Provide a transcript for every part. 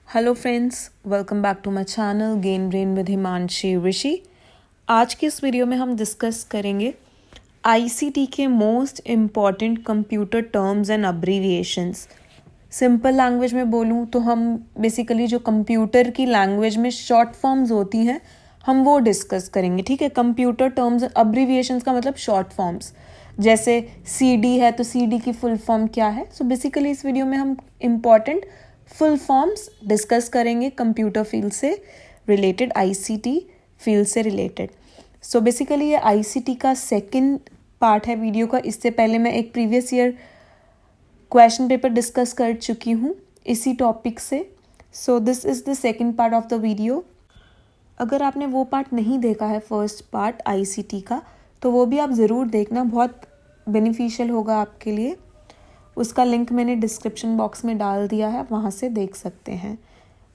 Hello friends, welcome back to my channel gain brain with Himanshi Rishi. आज के इस video में हम डिस्कस करेंगे आईसीटी के most important computer terms and abbreviations. Simple language में बोलूँ तो हम बेसिकली जो कंप्यूटर की लैंग्वेज में शॉर्ट फॉर्म्स होती हैं हम वो डिस्कस करेंगे। ठीक है, कंप्यूटर टर्म्स अब्रीविएशंस का मतलब शॉर्ट फॉर्म्स। जैसे सीडी है तो सीडी की फुल फॉर्म क्या है। सो बेसिकली इस वीडियो में हम इम्पॉर्टेंट फुल फॉर्म्स डिस्कस करेंगे कंप्यूटर फील्ड से रिलेटेड, आईसीटी फील्ड से रिलेटेड। सो बेसिकली ये आईसीटी का सेकंड पार्ट है वीडियो का। इससे पहले मैं एक previous year question paper discuss कर चुकी हूँ इसी टॉपिक से। So this is the second part of the video. अगर आपने वो पार्ट नहीं देखा है फर्स्ट पार्ट आईसीटी का तो वो भी आप ज़रूर देखना, बहुत बेनिफिशियल होगा आपके लिए। उसका लिंक मैंने डिस्क्रिप्शन बॉक्स में डाल दिया है, वहाँ से देख सकते हैं।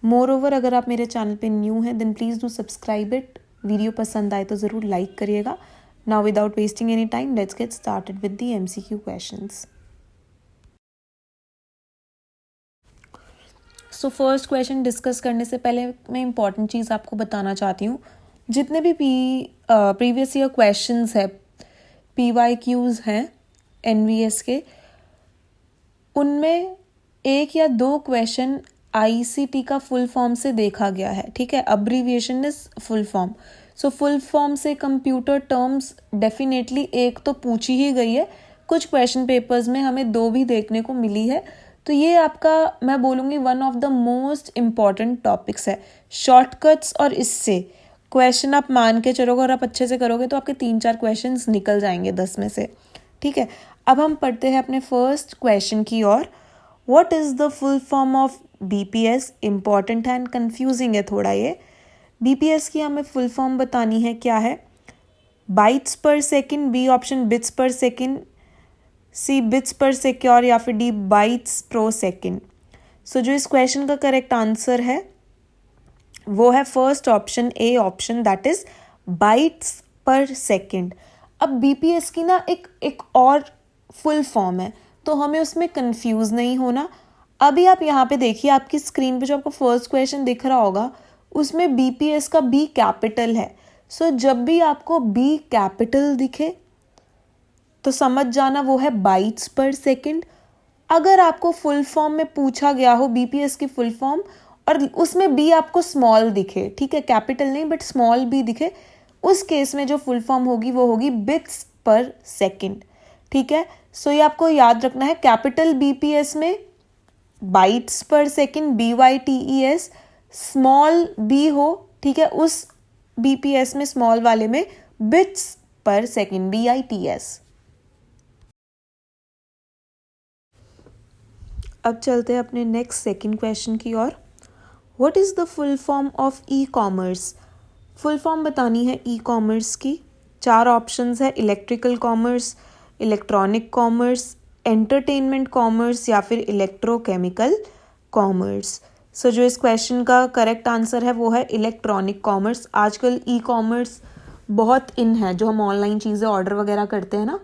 मोर ओवर अगर आप मेरे चैनल पे न्यू हैं then please do subscribe it. Video पसंद आए तो ज़रूर लाइक करिएगा। Now without wasting any time let's get started with the MCQ questions. So first question discuss करने से पहले मैं इंपॉर्टेंट चीज़ आपको बताना चाहती हूँ। जितने भी प्रीवियस ईयर क्वेश्चंस है, PYQs हैं NVS के, उनमें एक या दो क्वेश्चन आईसीटी का फुल फॉर्म से देखा गया है। ठीक है, abbreviation is full form. So full form से कंप्यूटर टर्म्स डेफिनेटली एक तो पूछी ही गई है, कुछ क्वेश्चन पेपर्स में हमें दो भी देखने को मिली है। तो ये आपका मैं बोलूँगी one of the most important topics है। शॉर्टकट्स और इससे क्वेश्चन आप मान के चलोगे और आप अच्छे से करोगे तो आपके 3-4 क्वेश्चंस निकल जाएंगे 10 में से। ठीक है, अब हम पढ़ते हैं अपने फर्स्ट क्वेश्चन की ओर। What is the full form of BPS? Important and confusing है थोड़ा ये। बीपीएस की हमें फुल फॉर्म बतानी है, क्या है? बाइट्स पर सेकेंड, बी ऑप्शन बिट्स पर सेकेंड, सी बिट्स पर सिक्योर या फिर डी बाइट्स प्रो सेकेंड। सो जो इस क्वेश्चन का करेक्ट आंसर है वो है first option, A option, that is bytes पर सेकेंड। अब बीपीएस की ना एक और फुल फॉर्म है तो हमें उसमें कंफ्यूज नहीं होना। अभी आप यहाँ पे देखिए, आपकी स्क्रीन पे जो आपको फर्स्ट क्वेश्चन दिख रहा होगा उसमें बीपीएस का बी कैपिटल है। सो जब भी आपको बी कैपिटल दिखे तो समझ जाना वो है बाइट्स पर सेकेंड। अगर आपको फुल फॉर्म में पूछा गया हो बीपीएस की फुल फॉर्म और उसमें बी आपको स्मॉल दिखे, ठीक है, कैपिटल नहीं बट स्मॉल बी दिखे, उस केस में जो फुल फॉर्म होगी वो होगी बिट्स पर सेकेंड। ठीक है, सो ये आपको याद रखना है। कैपिटल बीपीएस में बाइट्स पर सेकेंड, BYTES, स्मॉल बी हो, ठीक है, उस बीपीएस में स्मॉल वाले में बिट्स पर सेकेंड, BITS। अब चलते हैं अपने नेक्स्ट सेकंड क्वेश्चन की ओर। What is the full form of e commerce? Full form बतानी है ई कॉमर्स की। 4 ऑप्शंस है, electrical commerce, electronic commerce, entertainment commerce या फिर इलेक्ट्रोकेमिकल कॉमर्स। सो जो इस क्वेश्चन का करेक्ट आंसर है वो है इलेक्ट्रॉनिक कॉमर्स। आजकल ई कॉमर्स बहुत इन है, जो हम ऑनलाइन चीज़ें ऑर्डर वगैरह करते हैं ना,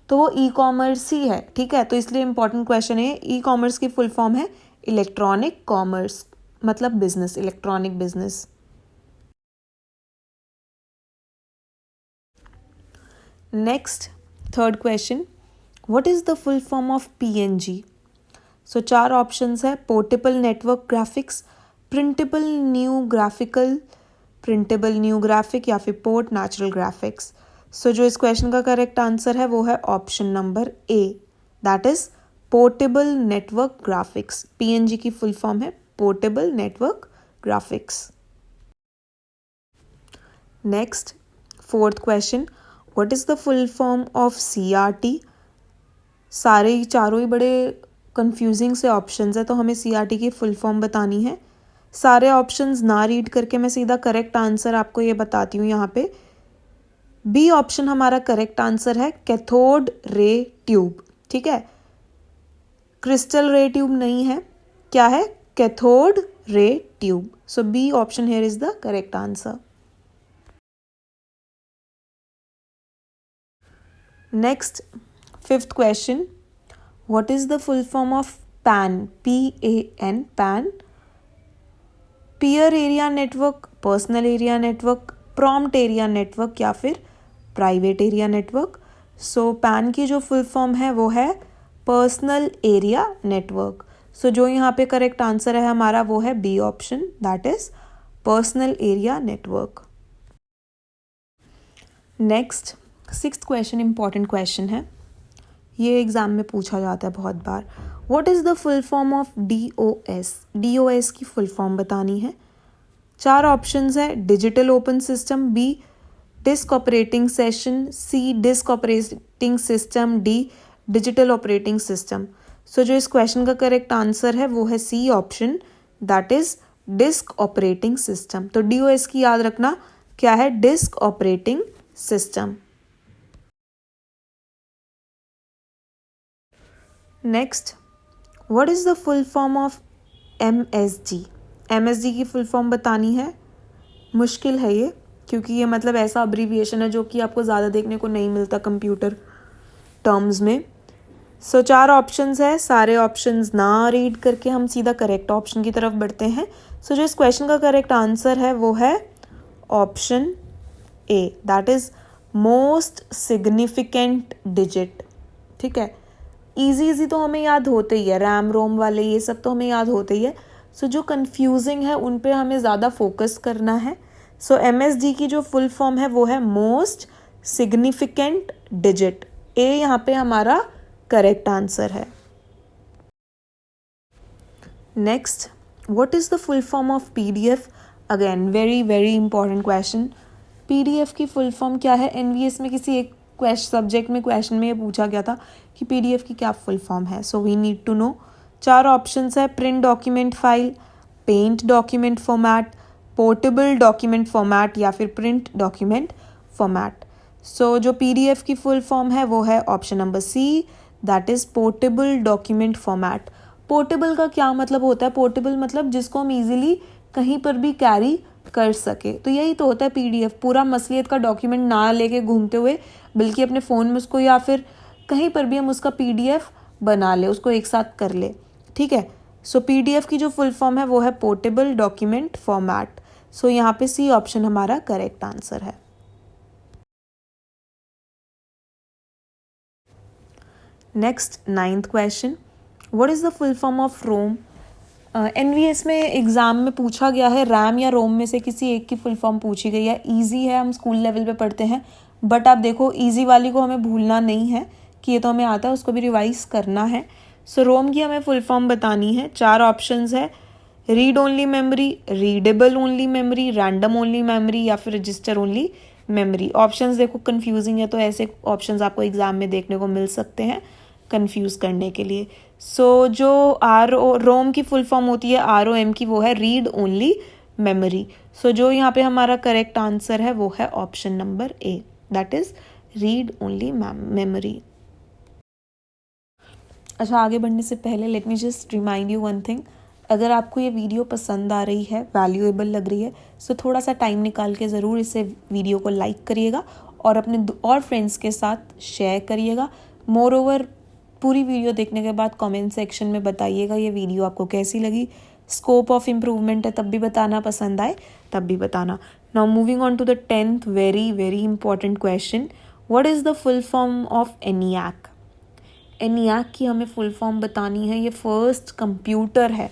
तो वो ई कॉमर्स ही है। ठीक है, तो इसलिए इंपॉर्टेंट क्वेश्चन है। ई कॉमर्स की फुल फॉर्म है इलेक्ट्रॉनिक कॉमर्स, मतलब business, electronic business. Next third question, what is the full form of PNG? So 4 options है, portable network graphics, printable new graphical, printable new graphic या फिर port natural graphics. सो जो इस question का correct answer है वो है option number A, that is portable network graphics. PNG की फुल फॉर्म है portable network graphics. Next fourth question, what is the full form of CRT? सारे ही चारों ही बड़े कंफ्यूजिंग से ऑप्शंस है तो हमें CRT की फुल फॉर्म बतानी है। सारे ऑप्शंस ना रीड करके मैं सीधा करेक्ट आंसर आपको ये बताती हूँ। यहाँ पे बी ऑप्शन हमारा करेक्ट आंसर है, कैथोड रे ट्यूब। ठीक है, क्रिस्टल रे ट्यूब नहीं है, क्या है? Cathode ray tube. So B option here is the correct answer. Next fifth question, what is the full form of PAN? PAN, PAN, peer area network, personal area network, prompt area network या फिर private area network. So PAN की जो full form है वो है personal area network. सो जो यहाँ पे करेक्ट आंसर है हमारा वो है B option, that is personal area network. Next 6th question important question है, ये एग्जाम में पूछा जाता है बहुत बार। What is the full form of DOS? DOS की फुल फॉर्म बतानी है। 4 ऑप्शंस है, digital open system, B disk operating session, C disk operating system, D digital operating system. So जो इस क्वेश्चन का करेक्ट आंसर है वो है C option, that is disc operating system. तो DOS की याद रखना क्या है, disc operating system. Next, what is the full form of MSG? MSG की फुल फॉर्म बतानी है। मुश्किल है ये, क्योंकि ये मतलब ऐसा अब्रीविएशन है जो कि आपको ज़्यादा देखने को नहीं मिलता कंप्यूटर टर्म्स में। सो 4 ऑप्शंस है, सारे ऑप्शंस ना रीड करके हम सीधा करेक्ट ऑप्शन की तरफ बढ़ते हैं। सो जो इस क्वेश्चन का करेक्ट आंसर है वो है option A, that is most significant digit. ठीक है, इजी तो हमें याद होते ही है, रैम रोम वाले ये सब तो हमें याद होते ही है। सो जो कंफ्यूजिंग है उन पे हमें ज़्यादा फोकस करना है। सो MSG की जो फुल फॉर्म है वो है मोस्ट सिग्निफिकेंट डिजिट। ए यहाँ पे हमारा करेक्ट आंसर है। Next, what is the full form of PDF? Again very important question. PDF की फुल फॉर्म क्या है? NVS में किसी एक सब्जेक्ट में क्वेश्चन में ये पूछा गया था कि PDF की क्या फुल फॉर्म है। So we need to know. 4 options है, print document file, paint document format, portable document format या फिर प्रिंट डॉक्यूमेंट फॉर्मेट। सो जो PDF की फुल फॉर्म है वो है option number C, that is portable document format. Portable का क्या मतलब होता है? पोर्टेबल मतलब जिसको हम इजीली कहीं पर भी कैरी कर सके। तो यही तो होता है PDF, पूरा मसलियत का डॉक्यूमेंट ना लेके घूमते हुए, बल्कि अपने फ़ोन में उसको या फिर कहीं पर भी हम उसका PDF बना ले, उसको एक साथ कर ले। ठीक है, सो PDF की जो फुल फॉर्म है वो है पोर्टेबल डॉक्यूमेंट फॉर्मेट। सो यहाँ पे सी ऑप्शन हमारा करेक्ट आंसर है। Next 9th question, what is the full form of ROM? NVS में एग्जाम में पूछा गया है, रैम या रोम में से किसी एक की फुल फॉर्म पूछी गई है। इजी है, हम स्कूल लेवल पे पढ़ते हैं, बट आप देखो इजी वाली को हमें भूलना नहीं है कि ये तो हमें आता है, उसको भी रिवाइज करना है। सो रोम की हमें फुल फॉर्म बतानी है। 4 ऑप्शंस है, read only memory, readable only memory, random only memory या फिर रजिस्टर ओनली मेमोरी। ऑप्शंस देखो कंफ्यूजिंग है, तो ऐसे ऑप्शंस आपको एग्जाम में देखने को मिल सकते हैं कंफ्यूज करने के लिए। सो जो रोम की फुल फॉर्म होती है ROM की, वो है रीड ओनली मेमोरी। सो जो यहाँ पे हमारा करेक्ट आंसर है वो है option number A, that is read only memory. अच्छा, आगे बढ़ने से पहले let me just remind you one thing. अगर आपको ये वीडियो पसंद आ रही है, वैल्यूएबल लग रही है, सो थोड़ा सा टाइम निकाल के ज़रूर इसे वीडियो को लाइक करिएगा और अपने और फ्रेंड्स के साथ शेयर करिएगा। मोर ओवर पूरी वीडियो देखने के बाद कमेंट सेक्शन में बताइएगा ये वीडियो आपको कैसी लगी। स्कोप ऑफ इम्प्रूवमेंट है तब भी बताना, पसंद आए तब भी बताना। Now moving on to the 10th very important question, what is the full form of ENIAC? ENIAC की हमें फुल फॉर्म बतानी है। ये फर्स्ट कंप्यूटर है।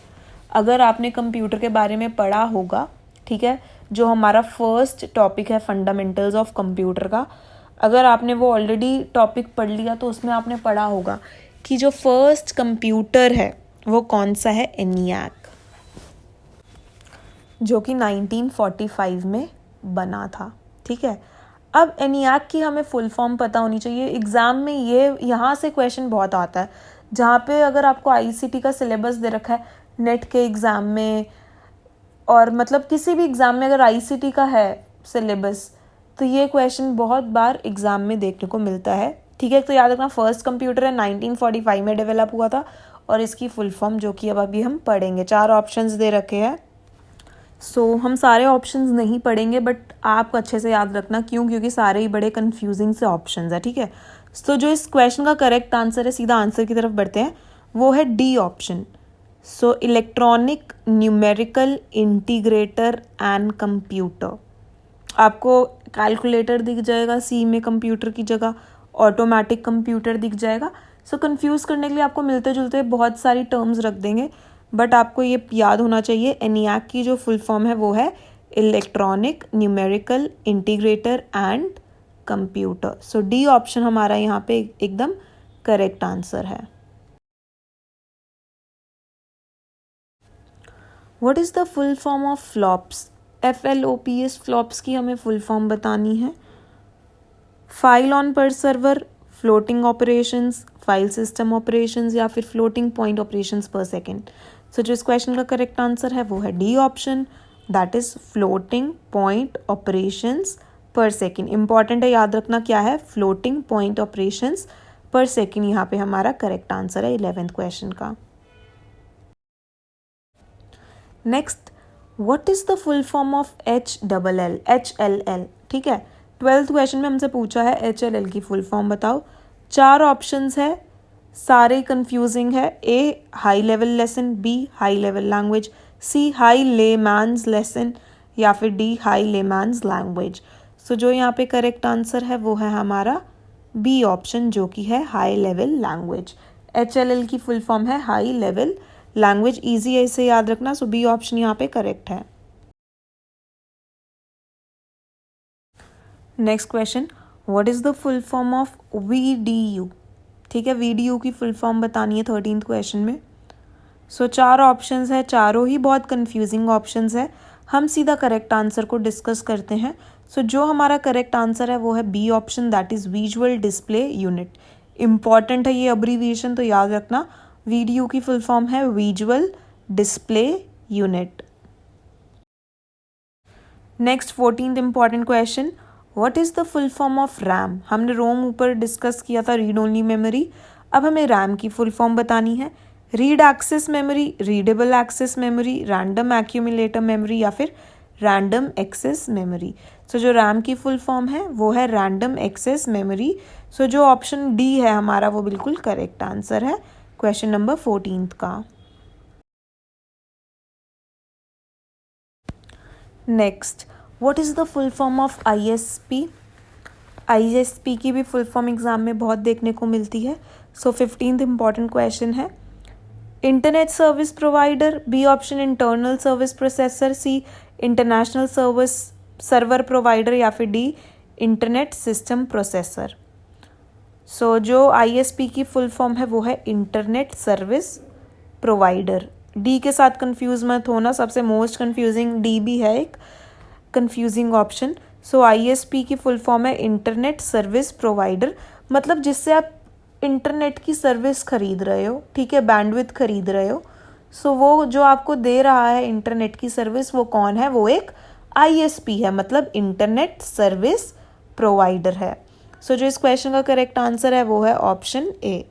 अगर आपने कंप्यूटर के बारे में पढ़ा होगा, ठीक है, जो हमारा फर्स्ट टॉपिक है फंडामेंटल्स ऑफ कंप्यूटर का, अगर आपने वो ऑलरेडी टॉपिक पढ़ लिया तो उसमें आपने पढ़ा होगा कि जो फर्स्ट कंप्यूटर है वो कौन सा है, ENIAC, जो कि 1945 में बना था। ठीक है, अब ENIAC की हमें फुल फॉर्म पता होनी चाहिए। एग्ज़ाम में ये यहाँ से क्वेश्चन बहुत आता है, जहाँ पे अगर आपको ICT का सिलेबस दे रखा है नेट के एग्ज़ाम में, और मतलब किसी भी एग्ज़ाम में अगर ICT का है सिलेबस, तो ये क्वेश्चन बहुत बार एग्ज़ाम में देखने को मिलता है। ठीक है, तो याद रखना फर्स्ट कंप्यूटर है 1945 में डेवलप हुआ था, और इसकी फुल फॉर्म जो कि अब अभी हम पढ़ेंगे। 4 ऑप्शंस दे रखे हैं। सो हम सारे ऑप्शंस नहीं पढ़ेंगे, बट आप अच्छे से याद रखना, क्यों? क्योंकि सारे ही बड़े कंफ्यूजिंग से ऑप्शंस है। ठीक है, सो जो इस क्वेश्चन का करेक्ट आंसर है, सीधा आंसर की तरफ बढ़ते हैं, वो है D option, so electronic numerical integrator and computer, आपको कैलकुलेटर दिख जाएगा सी में कंप्यूटर की जगह, ऑटोमेटिक कंप्यूटर दिख जाएगा। सो कंफ्यूज करने के लिए आपको मिलते जुलते बहुत सारी टर्म्स रख देंगे, बट आपको ये याद होना चाहिए एनियाक की जो फुल फॉर्म है वो है electronic numerical integrator and computer. So D option हमारा यहाँ पे एकदम करेक्ट आंसर है। What is the full form of flops? FLOPS flops की हमें फुल फॉर्म बतानी है। फाइल ऑन पर server, floating operations, file system operations या फिर फ्लोटिंग पॉइंट ऑपरेशंस पर सेकेंड। सो जो इस क्वेश्चन का करेक्ट आंसर है वो है D option, that is floating point operations पर सेकेंड। इंपॉर्टेंट है, याद रखना क्या है, फ्लोटिंग पॉइंट ऑपरेशंस पर सेकेंड यहाँ पे हमारा करेक्ट आंसर है 11th क्वेश्चन का। Next, what is the full form of HLL? ठीक है, 12th क्वेश्चन में हमसे पूछा है HLL की फुल फॉर्म बताओ। 4 ऑप्शंस है, सारे कंफ्यूजिंग है। A high level lesson, B high level language, C high layman's lesson या फिर D high layman's language. So जो यहाँ पे करेक्ट आंसर है वो है हमारा बी ऑप्शन, जो कि है हाई लेवल लैंग्वेज। HLL की फुल फॉर्म है हाई लेवल लैंग्वेज, ईजी है, इसे याद रखना। सो बी ऑप्शन यहाँ पे करेक्ट है। Next question, what is the full form of VDU? ठीक है, VDU की फुल फॉर्म बतानी है 13th क्वेश्चन में। सो 4 ऑप्शंस है, चारों ही बहुत कंफ्यूजिंग ऑप्शंस है। हम सीधा करेक्ट आंसर को डिस्कस करते हैं। सो जो हमारा करेक्ट आंसर है वो है B option, that is visual display unit. Important है ये अब्रीविएशन, तो याद रखना। VDU की फुल फॉर्म है visual display unit. Next 14th important question, what is the full form of RAM? हमने रोम ऊपर डिस्कस किया था, रीड ओनली मेमोरी। अब हमें रैम की फुल फॉर्म बतानी है। Read access memory, readable access memory, random accumulator memory या फिर रैंडम एक्सेस मेमोरी। सो जो रैम की फुल फॉर्म है वो है रैंडम एक्सेस मेमोरी। सो जो ऑप्शन डी है हमारा वो बिल्कुल करेक्ट आंसर है क्वेश्चन नंबर 14th का। Next, what is the full form of ISP? ISP की भी फुल फॉर्म एग्जाम में बहुत देखने को मिलती है। सो 15th इंपॉर्टेंट क्वेश्चन है, internet service provider, B option internal service processor, C international service server provider या फिर D internet system processor. So जो ISP की फुल फॉर्म है वो है इंटरनेट सर्विस प्रोवाइडर। डी के साथ कंफ्यूज मत होना, सबसे मोस्ट कंफ्यूजिंग डी भी है एक कंफ्यूजिंग ऑप्शन। सो ISP की फुल फॉर्म है इंटरनेट सर्विस प्रोवाइडर, मतलब जिससे आप इंटरनेट की सर्विस खरीद रहे हो, ठीक है, बैंडविड्थ खरीद रहे हो। सो वो जो आपको दे रहा है इंटरनेट की सर्विस वो कौन है? वो एक ISP है, मतलब इंटरनेट सर्विस प्रोवाइडर है। सो जो इस क्वेश्चन का करेक्ट आंसर है वो है option A.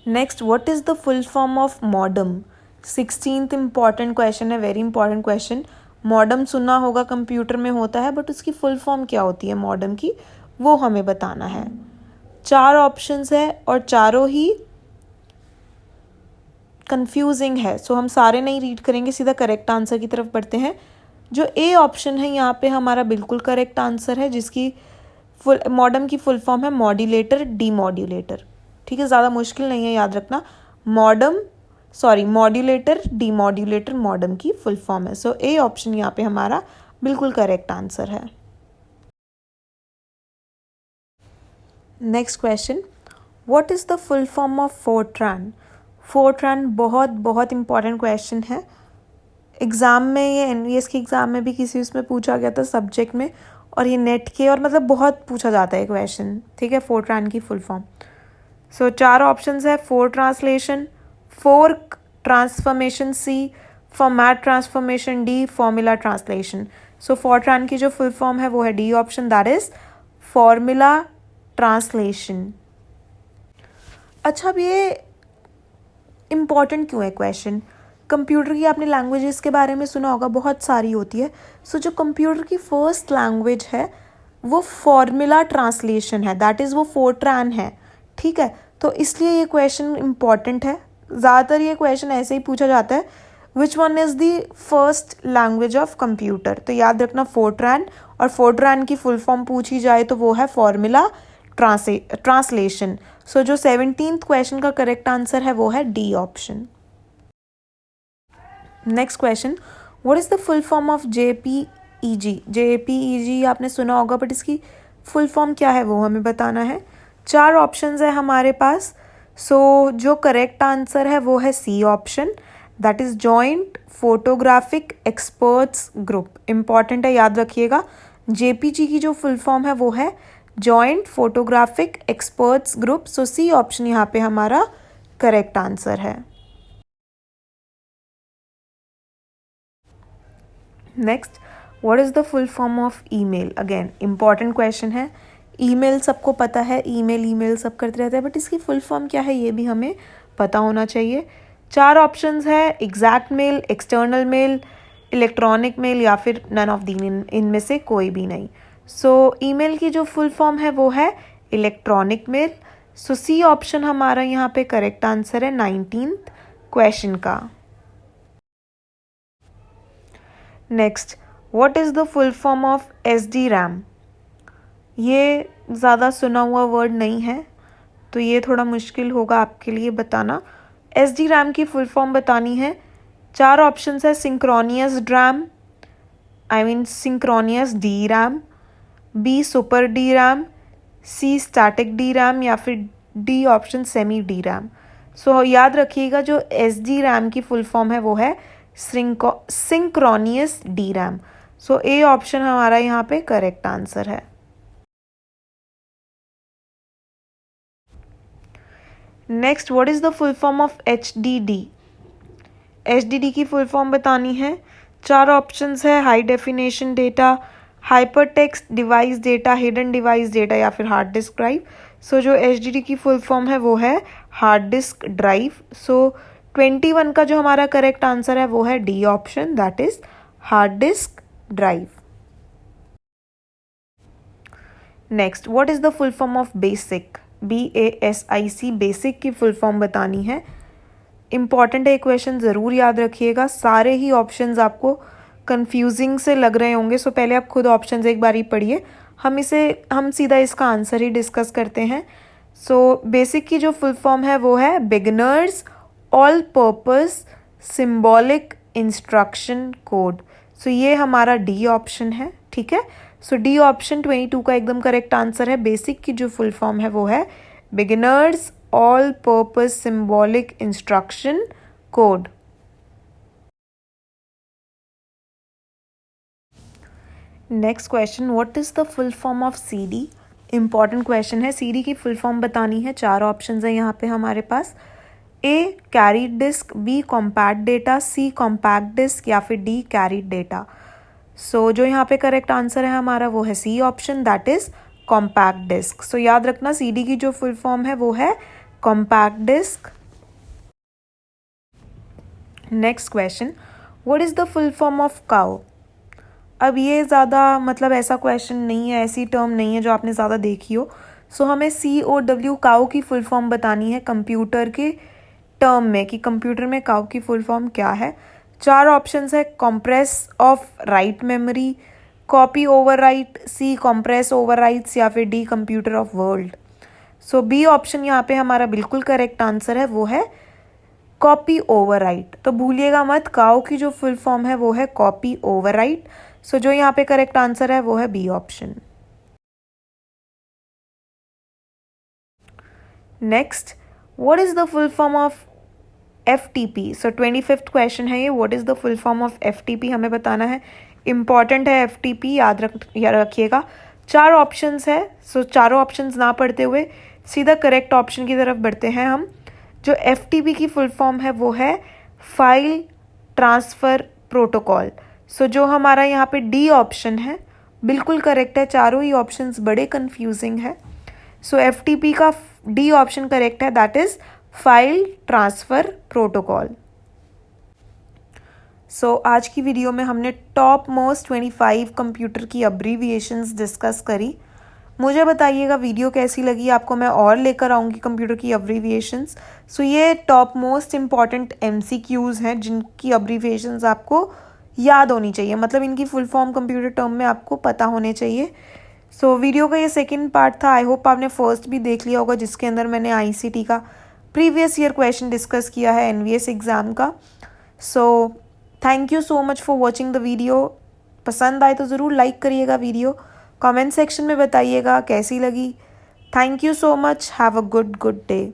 Next, what is the full form of modem? 16th important question है, वेरी इंपॉर्टेंट क्वेश्चन। मॉडम सुना होगा, कंप्यूटर में होता है, बट उसकी फुल फॉर्म क्या होती है मॉडम की, वो हमें बताना है। 4 ऑप्शंस है और चारों ही कंफ्यूजिंग है। सो हम सारे नहीं रीड करेंगे, सीधा करेक्ट आंसर की तरफ बढ़ते हैं। जो ए ऑप्शन है यहाँ पे हमारा बिल्कुल करेक्ट आंसर है, जिसकी फुल मॉडम की फुल फॉर्म है मॉड्यूलेटर डीमॉड्यूलेटर। ठीक है, ज़्यादा मुश्किल नहीं है, याद रखना। मॉड्यूलेटर डीमॉड्यूलेटर मॉडम की फुल फॉर्म है। सो ए ऑप्शन यहाँ पे हमारा बिल्कुल करेक्ट आंसर है। Next question, what is the full form of Fortran? Fortran बहुत बहुत इंपॉर्टेंट क्वेश्चन है। एग्ज़ाम में, ये NVS के एग्ज़ाम में भी किसी उसमें पूछा गया था सब्जेक्ट में, और ये नेट के, और मतलब बहुत पूछा जाता है क्वेश्चन। ठीक है, फोर्ट्रान की फुल फॉर्म। सो 4 ऑप्शंस है, for translation, fork transformation, C format transformation, D formula translation. So Fortran की जो फुल फॉर्म है वो है D option, that is formula translation. अच्छा, अब ये इम्पॉर्टेंट क्यों है क्वेश्चन? कंप्यूटर की आपने लैंग्वेजेस के बारे में सुना होगा, बहुत सारी होती है। सो जो कंप्यूटर की फर्स्ट लैंग्वेज है वो फॉर्मूला ट्रांसलेशन है, दैट इज़ वो फोर्ट्रान है। ठीक है, तो इसलिए ये क्वेश्चन इम्पॉर्टेंट है। ज़्यादातर ये क्वेश्चन ऐसे ही पूछा जाता है, which one is the first language of computer. तो याद रखना फोर्ट्रान, और फोर्ट्रान की फुल फॉर्म पूछी जाए तो वो है फॉर्मूला ट्रांसलेशन। सो जो 17th क्वेश्चन का करेक्ट आंसर है वो है D option. Next question, what is the full form of JPEG। JPEG आपने सुना होगा, बट इसकी फुल फॉर्म क्या है वो हमें बताना है। 4 ऑप्शंस है हमारे पास। सो जो करेक्ट आंसर है वो है C option, that is joint photographic experts group. Important है, याद रखिएगा। JPG की जो फुल फॉर्म है वो है जॉइंट फोटोग्राफिक एक्सपर्ट्स ग्रुप। सो सी ऑप्शन यहाँ पे हमारा करेक्ट आंसर है। Next, what is the full form of email. Again important question है। ईमेल सबको पता है, ईमेल सब करते रहते हैं, बट इसकी फुल फॉर्म क्या है ये भी हमें पता होना चाहिए। 4 ऑप्शंस है, exact mail, external mail, electronic mail या फिर नन ऑफ दी, इनमें से कोई भी नहीं। सो ईमेल की जो फुल फॉर्म है वो है इलेक्ट्रॉनिक मेल। सो सी ऑप्शन हमारा यहाँ पे करेक्ट आंसर है 19th क्वेश्चन का। Next, what is the full form of SDRAM। ये ज़्यादा सुना हुआ वर्ड नहीं है, तो ये थोड़ा मुश्किल होगा आपके लिए बताना। SDRAM की फुल फॉर्म बतानी है। 4 ऑप्शंस है, synchronous dram, synchronous DRAM, B super DRAM, C static DRAM या फिर D ऑप्शन सेमी DRAM। सो याद रखिएगा जो SDRAM की फुल फॉर्म है वो है synchronous DRAM। So A option हमारा यहाँ पे करेक्ट आंसर है। Next, what is the full form of HDD। HDD की फुल फॉर्म बतानी है। 4 ऑप्शंस है, high definition data, hyper text device data, hidden device data या फिर हार्ड डिस्क ड्राइव। सो जो HDD की फुल फॉर्म है वो है हार्ड डिस्क ड्राइव। सो 21 का जो हमारा करेक्ट आंसर है वो है D option, that is hard disk drive. Next, what is the full form of basic. BASIC, basic की फुल फॉर्म बतानी है। इंपॉर्टेंट है, क्वेश्चन ज़रूर याद रखिएगा। सारे ही ऑप्शंस आपको कंफ्यूजिंग से लग रहे होंगे, सो पहले आप खुद ऑप्शंस एक बारी पढ़िए, हम सीधा इसका आंसर ही डिस्कस करते हैं। सो बेसिक की जो फुल फॉर्म है वो है beginners all purpose symbolic instruction code. So ये हमारा डी ऑप्शन है, ठीक है। सो डी ऑप्शन 22 का एकदम करेक्ट आंसर है। बेसिक की जो फुल फॉर्म है वो है beginners all purpose symbolic instruction code. Next question, what is the full form of CD। Important question है। CD की फुल फॉर्म बतानी है। 4 ऑप्शंस है यहाँ पे हमारे पास। A carried disc, B compact data, C compact disc या फिर D कैरीड डेटा। सो जो यहाँ पे करेक्ट आंसर है हमारा वो है C option, that is compact disc. So याद रखना CD की जो फुल फॉर्म है वो है compact disc. Next question, what is the full form of cow. अब ये ज़्यादा मतलब ऐसा क्वेश्चन नहीं है, ऐसी टर्म नहीं है जो आपने ज़्यादा देखी हो। सो हमें COW काउ की फुल फॉर्म बतानी है कंप्यूटर के टर्म में, कि कंप्यूटर में काउ की फुल फॉर्म क्या है। 4 ऑप्शंस है, compress of write memory, copy over right, C compress over rights या फिर D computer of world. So B option यहाँ पे हमारा बिल्कुल करेक्ट आंसर है, वो है कॉपी ओवर राइट। तो भूलिएगा मत, काउ की जो फुल फॉर्म है वो है कॉपी ओवर राइट। सो जो यहाँ पे करेक्ट आंसर है वो है B option. Next, what is the full form of FTP। So 25th question है ये, what is the full form of FTP हमें बताना है। इंपॉर्टेंट है FTP, याद रखिएगा। 4 ऑप्शंस है। सो चारों ऑप्शंस ना पढ़ते हुए सीधा करेक्ट ऑप्शन की तरफ बढ़ते हैं हम। जो FTP की फुल फॉर्म है वो है फाइल ट्रांसफ़र प्रोटोकॉल। सो जो हमारा यहाँ पे D ऑप्शन है बिल्कुल करेक्ट है। चारों ही ऑप्शंस बड़े कंफ्यूजिंग है। सो FTP का D ऑप्शन करेक्ट है, that is file transfer protocol. So आज की वीडियो में हमने टॉप मोस्ट 25 कंप्यूटर की अब्रीविएशंस डिस्कस करी। मुझे बताइएगा वीडियो कैसी लगी आपको, मैं और लेकर आऊँगी कंप्यूटर की अब्रीविएशंस। सो ये टॉप मोस्ट इम्पॉर्टेंट MCQs हैं जिनकी अब्रीविएशंस आपको याद होनी चाहिए, मतलब इनकी फुल फॉर्म कंप्यूटर टर्म में आपको पता होने चाहिए। सो वीडियो का ये सेकंड पार्ट था। आई होप आपने फर्स्ट भी देख लिया होगा जिसके अंदर मैंने ICT का प्रीवियस ईयर क्वेश्चन डिस्कस किया है NVS एग्ज़ाम का। So thank you so much for watching the video. पसंद आए तो ज़रूर लाइक करिएगा वीडियो, कमेंट सेक्शन में बताइएगा कैसी लगी। Thank you so much, have a good day.